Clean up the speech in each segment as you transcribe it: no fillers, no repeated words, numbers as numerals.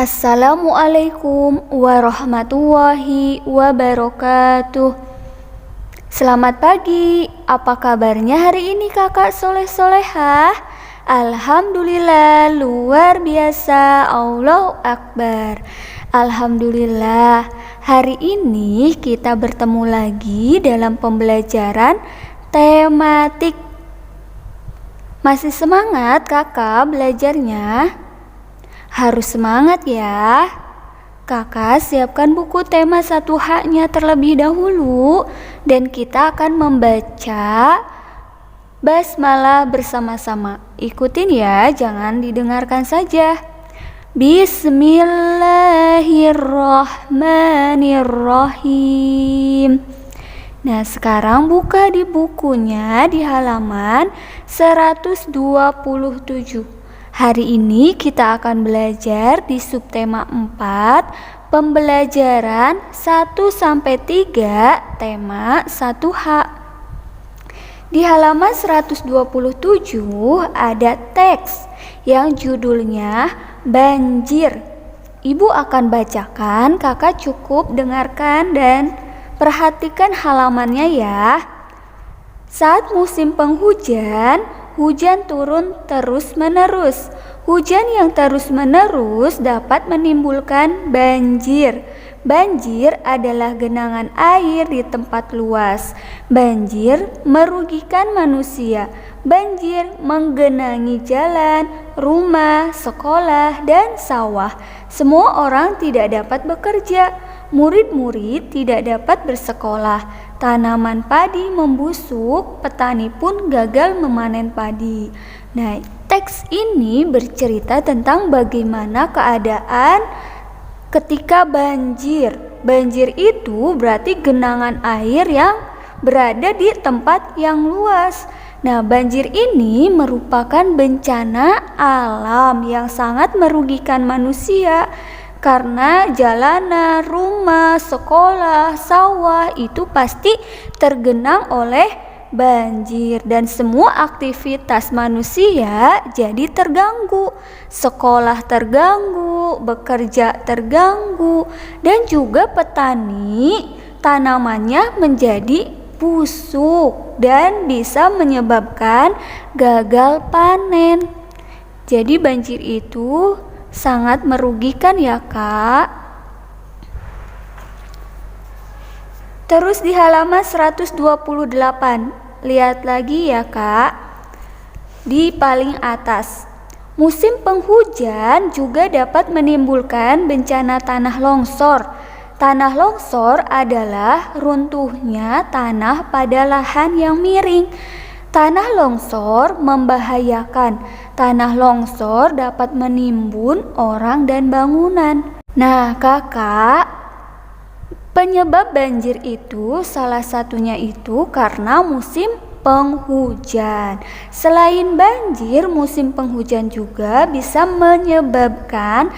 Assalamualaikum warahmatullahi wabarakatuh. Selamat pagi, apa kabarnya hari ini kakak soleh-solehah? Alhamdulillah, luar biasa, Allahu Akbar. Alhamdulillah, hari ini kita bertemu lagi dalam pembelajaran tematik. Masih semangat kakak belajarnya? Harus semangat ya. Kakak siapkan buku tema 1H-nya terlebih dahulu dan kita akan membaca basmalah bersama-sama. Ikutin ya, jangan didengarkan saja. Bismillahirrahmanirrahim. Nah, sekarang buka di bukunya di halaman 127. Hari ini kita akan belajar di subtema 4, pembelajaran 1-3, tema 1H. Di halaman 127 ada teks yang judulnya banjir. Ibu akan bacakan, kakak cukup dengarkan dan perhatikan halamannya ya. Saat musim penghujan, hujan turun terus-menerus. Hujan yang terus-menerus dapat menimbulkan banjir. Banjir adalah genangan air di tempat luas. Banjir merugikan manusia. Banjir menggenangi jalan, rumah, sekolah, dan sawah. Semua orang tidak dapat bekerja. Murid-murid tidak dapat bersekolah. Tanaman padi membusuk, petani pun gagal memanen padi. Nah, teks ini bercerita tentang bagaimana keadaan ketika banjir. Banjir itu berarti genangan air yang berada di tempat yang luas. Nah, banjir ini merupakan bencana alam yang sangat merugikan manusia. Karena jalanan, rumah, sekolah, sawah itu pasti tergenang oleh banjir dan semua aktivitas manusia jadi terganggu. Sekolah terganggu, bekerja terganggu, dan juga petani tanamannya menjadi busuk dan bisa menyebabkan gagal panen. Jadi banjir itu sangat merugikan ya kak. Terus di halaman 128, lihat lagi ya kak. Di paling atas, musim penghujan juga dapat menimbulkan bencana tanah longsor. Tanah longsor adalah runtuhnya tanah pada lahan yang miring. Tanah longsor membahayakan. Tanah longsor dapat menimbun orang dan bangunan. Nah, kakak, penyebab banjir itu salah satunya itu karena musim penghujan. Selain banjir, musim penghujan juga bisa menyebabkan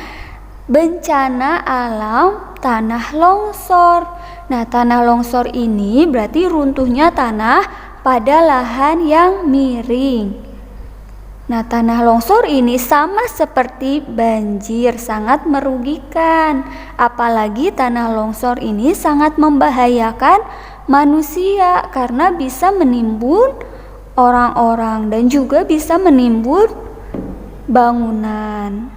bencana alam tanah longsor. Nah, tanah longsor ini berarti runtuhnya tanah pada lahan yang miring. Nah, tanah longsor ini sama seperti banjir, sangat merugikan. Apalagi tanah longsor ini sangat membahayakan manusia karena bisa menimbun orang-orang dan juga bisa menimbun bangunan.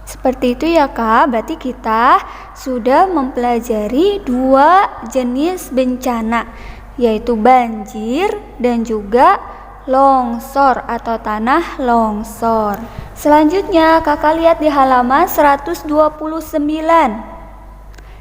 Seperti itu ya kak, berarti kita sudah mempelajari 2 jenis bencana, yaitu banjir dan juga longsor atau tanah longsor. Selanjutnya kakak lihat di halaman 129.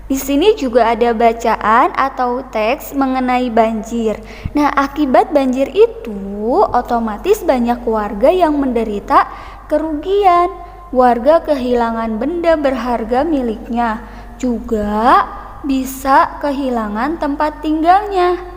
Di sini juga ada bacaan atau teks mengenai banjir. Nah, akibat banjir itu otomatis banyak warga yang menderita kerugian. Warga kehilangan benda berharga miliknya, juga bisa kehilangan tempat tinggalnya.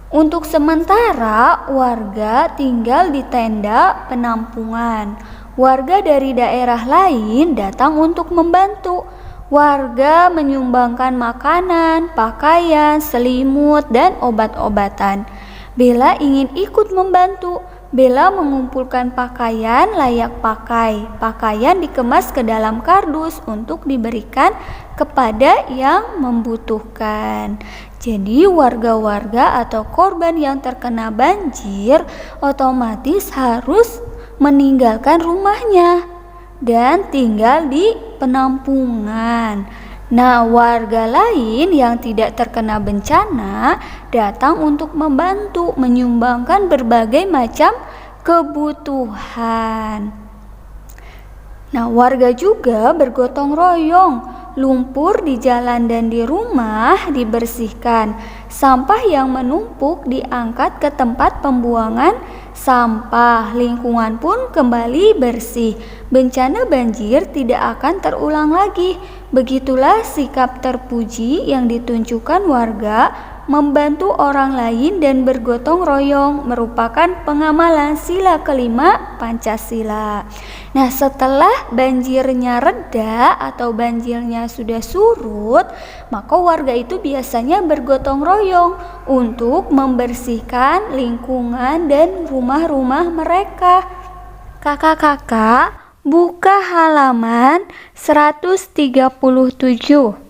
Untuk sementara, warga tinggal di tenda penampungan. Warga dari daerah lain datang untuk membantu. Warga menyumbangkan makanan, pakaian, selimut, dan obat-obatan. Bila ingin ikut membantu, Bella mengumpulkan pakaian layak pakai. Pakaian dikemas ke dalam kardus untuk diberikan kepada yang membutuhkan. Jadi warga-warga atau korban yang terkena banjir otomatis harus meninggalkan rumahnya dan tinggal di penampungan. Nah, warga lain yang tidak terkena bencana datang untuk membantu menyumbangkan berbagai macam kebutuhan. Nah, warga juga bergotong royong. Lumpur di jalan dan di rumah dibersihkan. Sampah yang menumpuk diangkat ke tempat pembuangan sampah. Lingkungan pun kembali bersih. Bencana banjir tidak akan terulang lagi. Begitulah sikap terpuji yang ditunjukkan warga membantu orang lain dan bergotong royong merupakan pengamalan sila kelima Pancasila. Nah, setelah banjirnya reda atau banjirnya sudah surut, maka warga itu biasanya bergotong royong untuk membersihkan lingkungan dan rumah-rumah mereka. Kakak-kakak, buka halaman 137.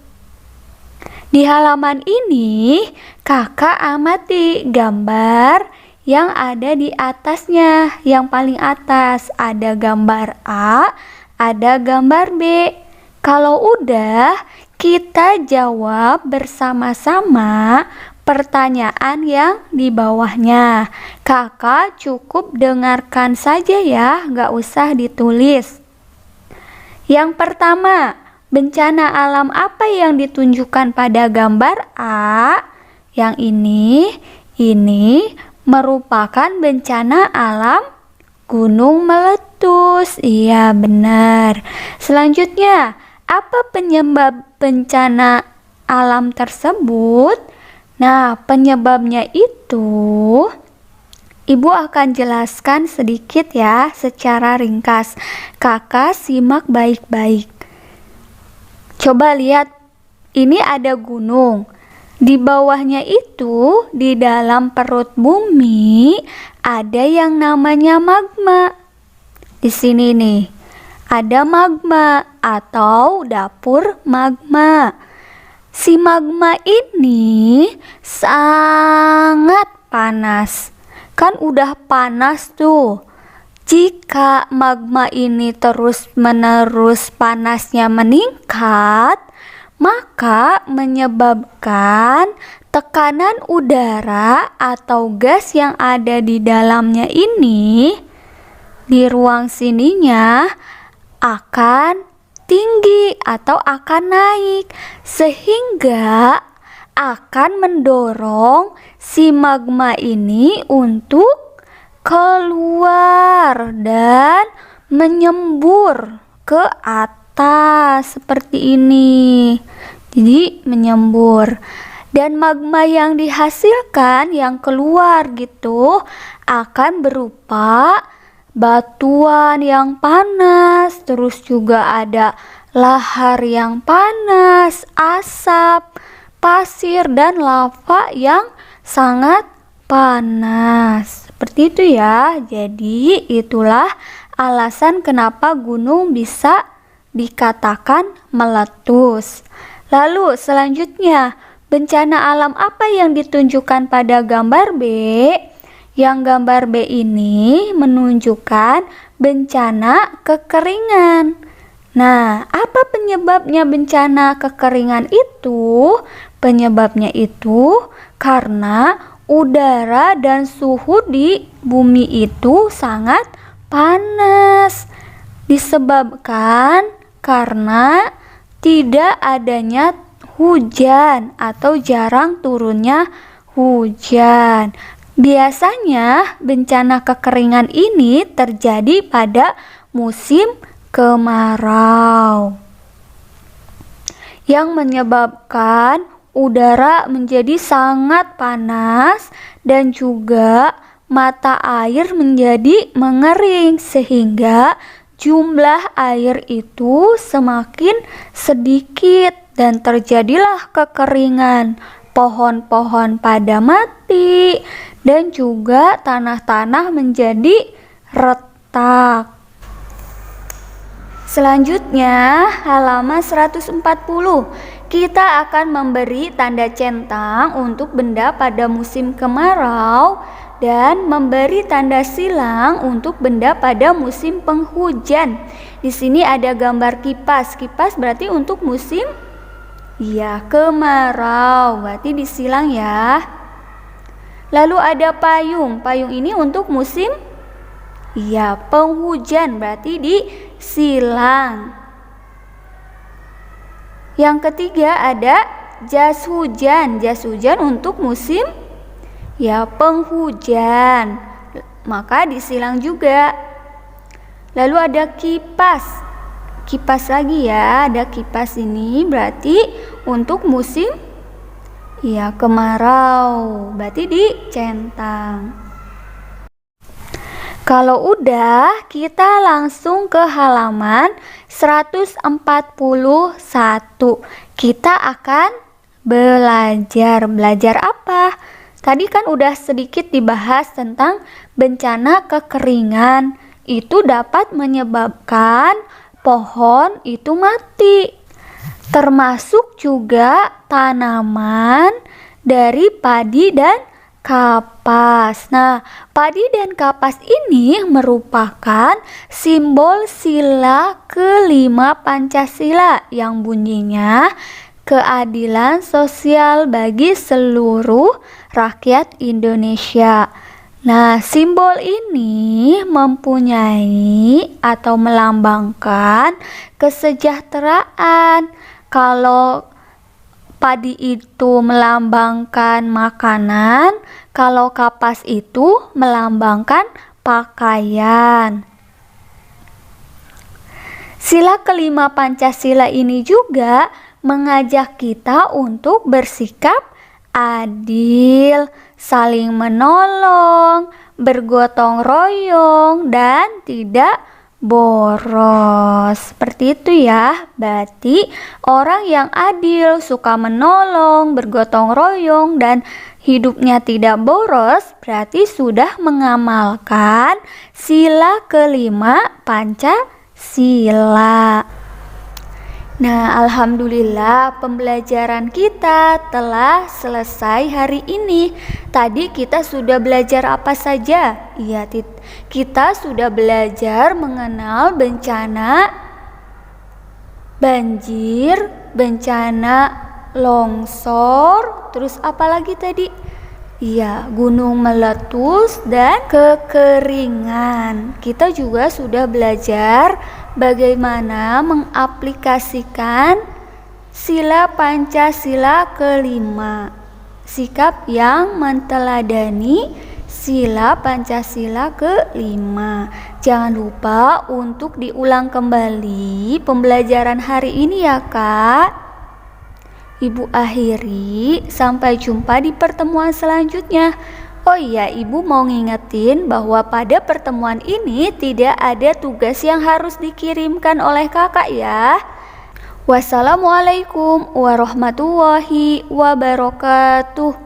Di halaman ini, kakak amati gambar yang ada di atasnya. Yang paling atas ada gambar A, ada gambar B. Kalau udah, kita jawab bersama-sama pertanyaan yang di bawahnya. Kakak cukup dengarkan saja ya, gak usah ditulis. Yang pertama, bencana alam apa yang ditunjukkan pada gambar A? Yang ini merupakan bencana alam gunung meletus. Iya, benar. Selanjutnya, apa penyebab bencana alam tersebut? Nah, penyebabnya itu Ibu akan jelaskan sedikit ya secara ringkas. Kakak simak baik-baik. Coba lihat, ini ada gunung. Di bawahnya itu, di dalam perut bumi, ada yang namanya magma. Di sini nih, ada magma atau dapur magma. Si magma ini sangat panas. Kan udah panas tuh. Jika magma ini terus-menerus panasnya meningkat, maka menyebabkan tekanan udara atau gas yang ada di dalamnya ini, di ruang sininya akan tinggi atau akan naik, sehingga akan mendorong si magma ini untuk keluar dan menyembur ke atas seperti ini. Jadi menyembur, dan magma yang dihasilkan yang keluar gitu akan berupa batuan yang panas, terus juga ada lahar yang panas, asap, pasir, dan lava yang sangat panas. Seperti itu ya. Jadi itulah alasan kenapa gunung bisa dikatakan meletus. Lalu selanjutnya, bencana alam apa yang ditunjukkan pada gambar B? Yang gambar B ini menunjukkan bencana kekeringan. Nah, apa penyebabnya bencana kekeringan itu? Penyebabnya itu karena udara dan suhu di bumi itu sangat panas. Disebabkan karena tidak adanya hujan atau jarang turunnya hujan. Biasanya bencana kekeringan ini terjadi pada musim kemarau, yang menyebabkan udara menjadi sangat panas dan juga mata air menjadi mengering, sehingga jumlah air itu semakin sedikit dan terjadilah kekeringan. Pohon-pohon pada mati dan juga tanah-tanah menjadi retak. Selanjutnya halaman 140. Kita akan memberi tanda centang untuk benda pada musim kemarau dan memberi tanda silang untuk benda pada musim penghujan. Di sini ada gambar kipas. Kipas berarti untuk musim kemarau. Berarti disilang ya. Lalu ada payung. Payung ini untuk musim penghujan, berarti disilang. Yang ketiga ada jas hujan. Jas hujan untuk musim penghujan, maka disilang juga. Lalu ada kipas. Kipas lagi ya, ada kipas ini berarti untuk musim kemarau, berarti dicentang. Kalau udah, kita langsung ke halaman 141. Kita akan belajar. Belajar apa? Tadi kan udah sedikit dibahas tentang bencana kekeringan. Itu dapat menyebabkan pohon itu mati. Termasuk juga tanaman dari padi dan kapas. Nah, padi dan kapas ini merupakan simbol sila kelima Pancasila yang bunyinya keadilan sosial bagi seluruh rakyat Indonesia. Nah, simbol ini mempunyai atau melambangkan kesejahteraan. Kalau padi itu melambangkan makanan, kalau kapas itu melambangkan pakaian. Sila kelima Pancasila ini juga mengajak kita untuk bersikap adil, saling menolong, bergotong royong, dan tidak boros. Seperti itu ya. Berarti orang yang adil, suka menolong, bergotong royong, dan hidupnya tidak boros berarti sudah mengamalkan sila kelima Pancasila. Nah, alhamdulillah pembelajaran kita telah selesai hari ini. Tadi kita sudah belajar apa saja? Iya, kita sudah belajar mengenal bencana banjir, bencana longsor, terus apa lagi tadi? Iya, gunung meletus dan kekeringan. Kita juga sudah belajar bagaimana mengaplikasikan sila Pancasila kelima. Sikap yang menteladani sila Pancasila kelima. Jangan lupa untuk diulang kembali pembelajaran hari ini ya Kak. Ibu akhiri, sampai jumpa di pertemuan selanjutnya. Oh iya, Ibu mau ngingetin bahwa pada pertemuan ini tidak ada tugas yang harus dikirimkan oleh kakak ya. Wassalamualaikum warahmatullahi wabarakatuh.